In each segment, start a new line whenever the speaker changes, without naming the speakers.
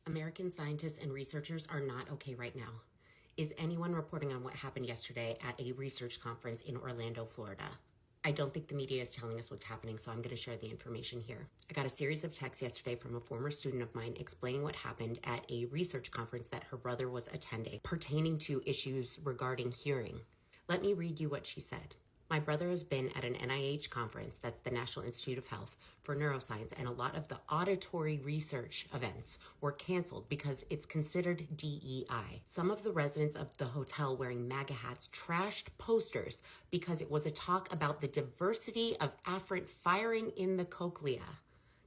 American scientists and researchers are not okay right now. Is anyone reporting on what happened yesterday at a research conference in Orlando, Florida? I don't think the media is telling us what's happening, so I'm going to share the information here. I got a series of texts yesterday from a former student of mine explaining what happened at a research conference that her brother was attending pertaining to issues regarding hearing. Let me read you what she said. My brother has been at an NIH conference, that's the National Institute of Health, for neuroscience, and a lot of the auditory research events were canceled because it's considered DEI. Some of the residents of the hotel wearing MAGA hats trashed posters because it was a talk about the diversity of afferent firing in the cochlea.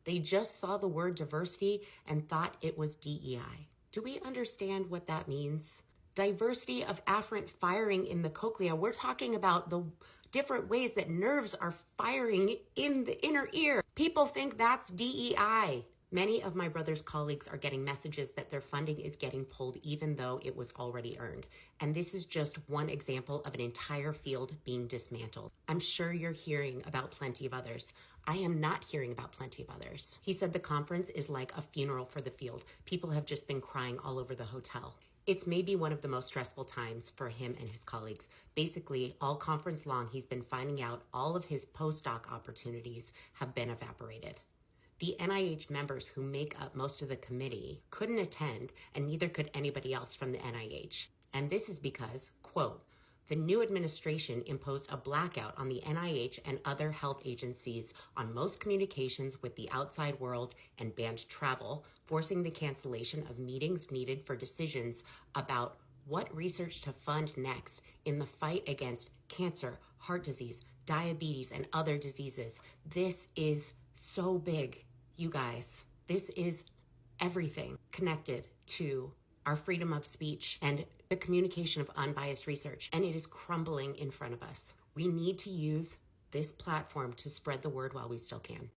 They just saw the word diversity and thought it was DEI. Do we understand what that means? Diversity of afferent firing in the cochlea. We're talking about the different ways that nerves are firing in the inner ear. People think that's DEI. Many of my brother's colleagues are getting messages that their funding is getting pulled even though it was already earned. And this is just one example of an entire field being dismantled. I'm sure you're hearing about plenty of others. I am not hearing about plenty of others. He said the conference is like a funeral for the field. People have just been crying all over the hotel. It's maybe one of the most stressful times for him and his colleagues. Basically, all conference long, he's been finding out all of his postdoc opportunities have been evaporated. The NIH members who make up most of the committee couldn't attend, and neither could anybody else from the NIH. And this is because, quote, the new administration imposed a blackout on the NIH and other health agencies on most communications with the outside world and banned travel, forcing the cancellation of meetings needed for decisions about what research to fund next in the fight against cancer, heart disease, diabetes, and other diseases. This is so big, you guys. This is everything connected to our freedom of speech and the communication of unbiased research, and it is crumbling in front of us. We need to use this platform to spread the word while we still can.